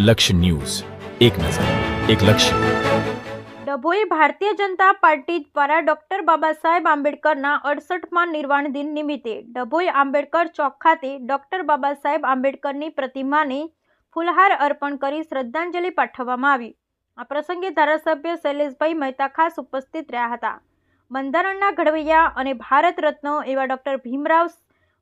લક્ષ્ય ન્યૂઝ, એક નજર, એક લક્ષ્ય. ડભોઈ ભારતીય જનતા પાર્ટી દ્વારા ડોક્ટર બાબા સાહેબ આંબેડકરના 68મા નિર્વાણ દિન નિમિત્તે ડભોઈ આંબેડકર ચોક ખાતે ડોક્ટર બાબા સાહેબ આંબેડકરની પ્રતિમાને ફૂલહાર અર્પણ કરી શ્રદ્ધાંજલિ પાઠવવામાં આવી. આ પ્રસંગે ધારાસભ્ય શૈલેષભાઈ મહેતા ખાસ ઉપસ્થિત રહ્યા હતા. બંધારણના ઘડવૈયા અને ભારત રત્ન એવા ડોક્ટર ભીમરાવ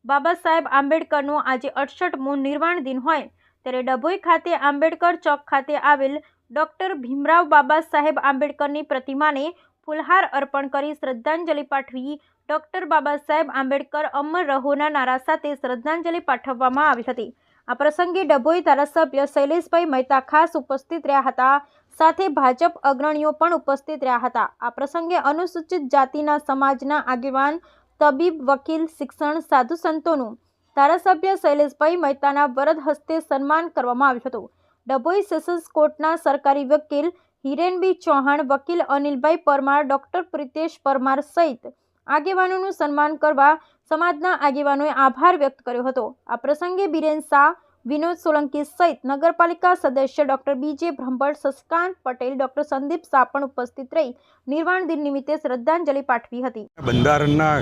બાબા સાહેબ આંબેડકરનું આજે 68મો નિર્વાણ દિન હોય ત્યારે ડભોઈ ખાતે આંબેડકર ચોક ખાતે આવેલ ડોક્ટર ભીમરાવ બાબા સાહેબ આંબેડકરની પ્રતિમાને ફૂલહાર અર્પણ કરી શ્રદ્ધાંજલિ પાઠવી ડોક્ટર બાબા સાહેબ આંબેડકર અમર રહોના નારા સાથે શ્રદ્ધાંજલિ પાઠવવામાં આવી હતી. આ પ્રસંગે ડભોઈ ધારાસભ્ય શૈલેષભાઈ મહેતા ખાસ ઉપસ્થિત રહ્યા હતા. સાથે ભાજપ અગ્રણીઓ પણ ઉપસ્થિત રહ્યા હતા. આ પ્રસંગે અનુસૂચિત જાતિના સમાજના આગેવાન, તબીબ, વકીલ, શિક્ષણ, સાધુ સંતોનું ધારાસભ્ય શૈલેષભાઈ મહેતાના વરદ હસ્તે સન્માન કરવામાં આવ્યું હતું. ડભોઈ સેશન્સ કોર્ટના સરકારી વકીલ હિરેનબી ચૌહાણ, વકીલ અનિલભાઈ પરમાર, ડોક્ટર પ્રિતેશ પરમાર સહિત આગેવાનોનું સન્માન કરવા સમાજના આગેવાનોએ આભાર વ્યક્ત કર્યો હતો. આ પ્રસંગે બિરેન શાહ, વિનોદ સોલંકી સહિત નગરપાલિકા સદસ્ય ડોક્ટર બીજે બ્રહ્મભટ્ટ, શશિકાંત પટેલ, ડોક્ટર સંદીપ શાહ પણ ઉપસ્થિત રહી નિર્વાણ દિન નિમિત્તે શ્રદ્ધાંજલિ પાઠવી હતી. બંધારણના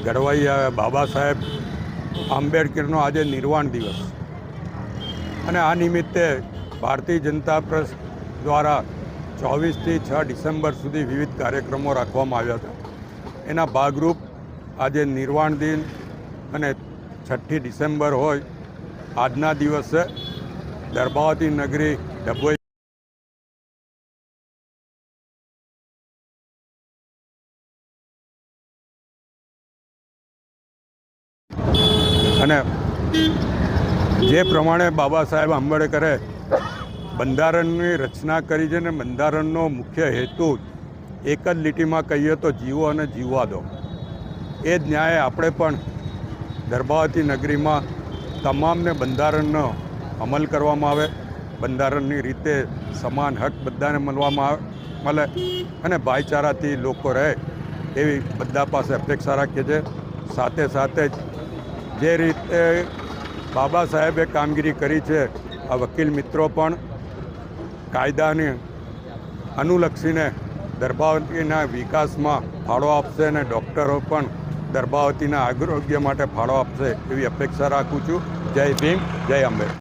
ઘડવૈયા બાબા સાહેબ આંબેડકરનો આજે નિર્વાણ દિવસ અને આ નિમિત્તે ભારતીય જનતા પક્ષ દ્વારા 24 થી 6 ડિસેમ્બર સુધી વિવિધ કાર્યક્રમો રાખવામાં આવ્યા હતા. એના ભાગરૂપ આજે નિર્વાણ દિન અને 6મી ડિસેમ્બર હોય આજના દિવસે દર્ભાવતી નગરી ડભોઈ અને જે પ્રમાણે બાબા સાહેબ આંબેડકરે બંધારણની રચના કરી છે ને બંધારણનો મુખ્ય હેતુ એક જ લીટીમાં કહીએ તો જીવો અને જીવવા દો. એ જ ન્યાય આપણે પણ દર્ભાવતી નગરીમાં તમામને બંધારણનો અમલ કરવામાં આવે, બંધારણની રીતે સમાન હક બધાને મળે અને ભાઈચારાથી લોકો રહે એવી બધા પાસે અપેક્ષા રાખીએ છીએ. સાથે સાથે જે રીતે બાબા સાહેબે કામગીરી કરી છે આ વકીલ મિત્રો પણ કાયદાને અનુલક્ષીને દર્ભાવતીના વિકાસમાં ફાળો આપશે અને ડૉક્ટરો પણ દર્ભાવતીના આરોગ્ય માટે ફાળો આપશે એવી અપેક્ષા રાખું છું. જય ભીમ, જય આંબેડકર.